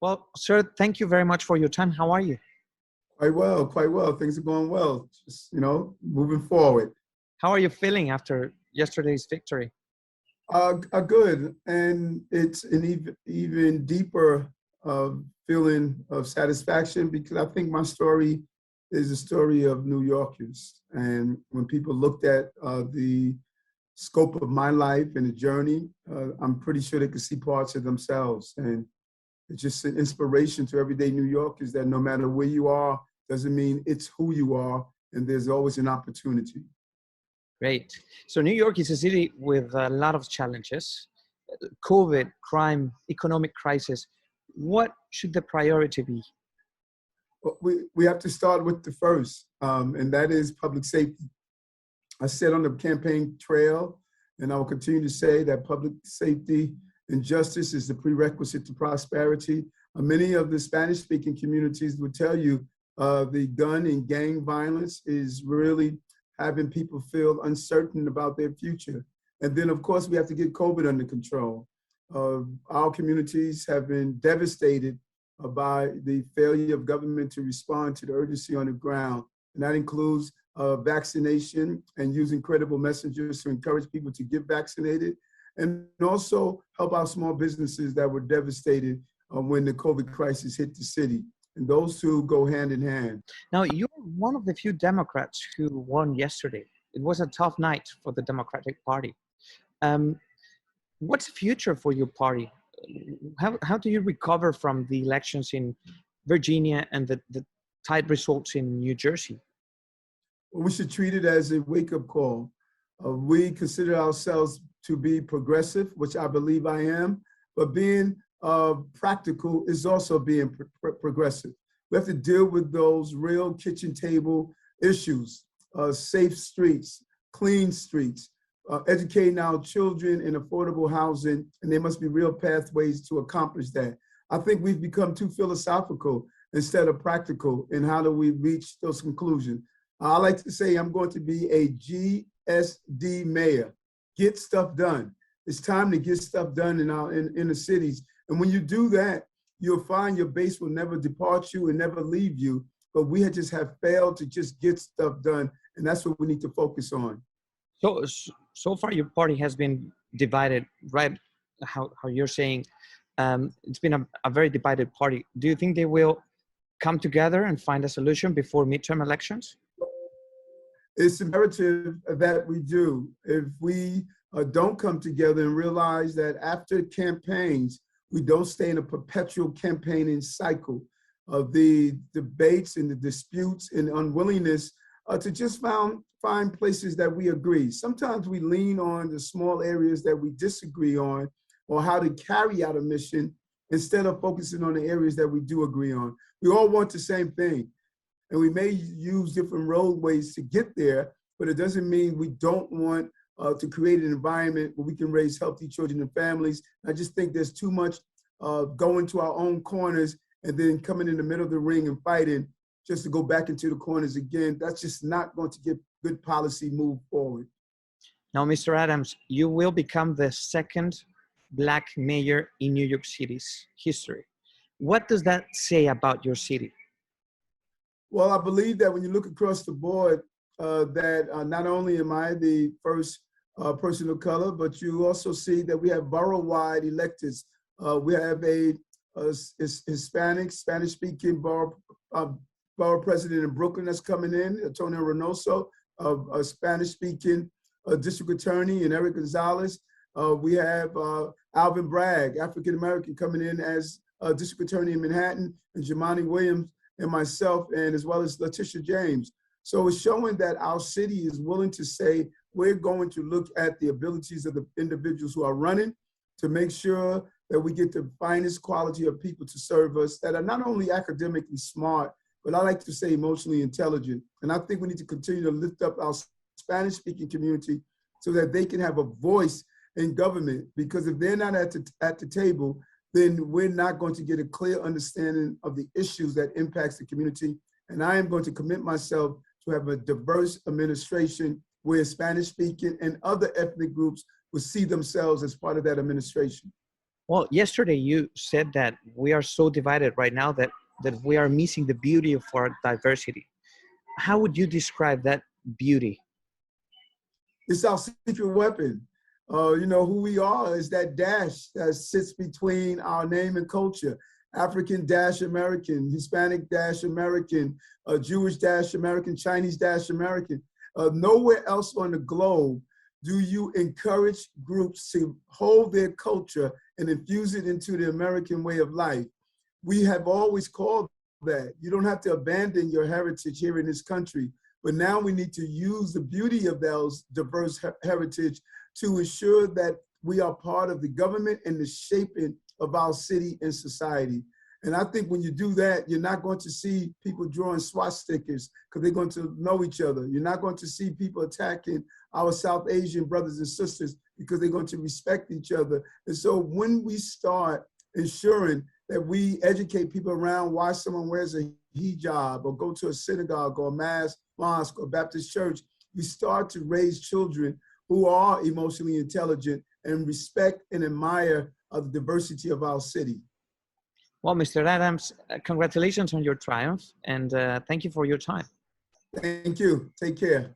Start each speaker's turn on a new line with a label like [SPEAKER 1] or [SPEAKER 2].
[SPEAKER 1] Well, sir, thank you very much for your time. How are you?
[SPEAKER 2] Quite well, quite well. Things are going well. Just, moving forward.
[SPEAKER 1] How are you feeling after yesterday's victory?
[SPEAKER 2] Good. And it's an even deeper feeling of satisfaction because I think my story is a story of New Yorkers. And when people looked at the scope of my life and the journey, I'm pretty sure they could see parts of themselves. And it's just an inspiration to everyday New Yorkers that no matter where you are, doesn't mean it's who you are, and there's always an opportunity.
[SPEAKER 1] Great. So New York is a city with a lot of challenges: COVID, crime, economic crisis. What should the priority be?
[SPEAKER 2] Well, we have to start with the first, and that is public safety. I said on the campaign trail, and I will continue to say that public safety and justice is the prerequisite to prosperity. Many of the Spanish-speaking communities would tell you the gun and gang violence is really having people feel uncertain about their future. And then, of course, we have to get COVID under control. Our communities have been devastated by the failure of government to respond to the urgency on the ground. And that includes vaccination and using credible messengers to encourage people to get vaccinated, and also help our small businesses that were devastated when the COVID crisis hit the city. And those two go hand in hand.
[SPEAKER 1] Now, you're one of the few Democrats who won yesterday. It was a tough night for the Democratic Party. What's the future for your party? How do you recover from the elections in Virginia and the tight results in New Jersey?
[SPEAKER 2] Well, we should treat it as a wake-up call. We consider ourselves to be progressive, which I believe I am, but being practical is also being progressive. We have to deal with those real kitchen table issues, safe streets, clean streets, educating our children in affordable housing, and there must be real pathways to accomplish that. I think we've become too philosophical instead of practical in how do we reach those conclusions. I like to say I'm going to be a GSD mayor, get stuff done. It's time to get stuff done in the cities. And when you do that, you'll find your base will never depart you and never leave you. But we just have failed to just get stuff done. And that's what we need to focus on.
[SPEAKER 1] So far, your party has been divided, right? How you're saying it's been a very divided party. Do you think they will come together and find a solution before midterm elections?
[SPEAKER 2] It's imperative that we do. If we don't come together and realize that after campaigns, we don't stay in a perpetual campaigning cycle of the debates and the disputes and unwillingness to just find places that we agree. Sometimes we lean on the small areas that we disagree on or how to carry out a mission instead of focusing on the areas that we do agree on. We all want the same thing, and we may use different roadways to get there, but it doesn't mean we don't want to create an environment where we can raise healthy children and families. I just think there's too much going to our own corners and then coming in the middle of the ring and fighting just to go back into the corners again. That's just not going to get good policy move forward.
[SPEAKER 1] Now, Mr. Adams, you will become the second Black mayor in New York City's history. What does that say about your city?
[SPEAKER 2] Well, I believe that when you look across the board, that not only am I the first person of color, but you also see that we have borough-wide electeds. We have a Hispanic, Spanish-speaking borough president in Brooklyn that's coming in, Antonio Reynoso, a Spanish-speaking district attorney, and Eric Gonzalez. We have Alvin Bragg, African-American, coming in as district attorney in Manhattan, and Jamani Williams and myself, and as well as Letitia James. So it's showing that our city is willing to say, we're going to look at the abilities of the individuals who are running to make sure that we get the finest quality of people to serve us that are not only academically smart, but I like to say emotionally intelligent. And I think we need to continue to lift up our Spanish-speaking community so that they can have a voice in government, because if they're not at the table, then we're not going to get a clear understanding of the issues that impacts the community. And I am going to commit myself to have a diverse administration where Spanish-speaking and other ethnic groups will see themselves as part of that administration.
[SPEAKER 1] Well, yesterday you said that we are so divided right now that we are missing the beauty of our diversity. How would you describe that beauty?
[SPEAKER 2] It's our secret weapon. You know, who we are is that dash that sits between our name and culture. African dash American, Hispanic dash American, Jewish dash American, Chinese dash American. Nowhere else on the globe do you encourage groups to hold their culture and infuse it into the American way of life. We have always called that. You don't have to abandon your heritage here in this country, but now we need to use the beauty of those diverse heritage to ensure that we are part of the government and the shaping of our city and society. And I think when you do that, you're not going to see people drawing swastikas because they're going to know each other. You're not going to see people attacking our South Asian brothers and sisters because they're going to respect each other. And so when we start ensuring that we educate people around why someone wears a hijab or go to a synagogue or a mosque or Baptist church, we start to raise children who are emotionally intelligent and respect and admire the diversity of our city.
[SPEAKER 1] Well, Mr. Adams, congratulations on your triumph, and thank you for your time.
[SPEAKER 2] Thank you. Take care.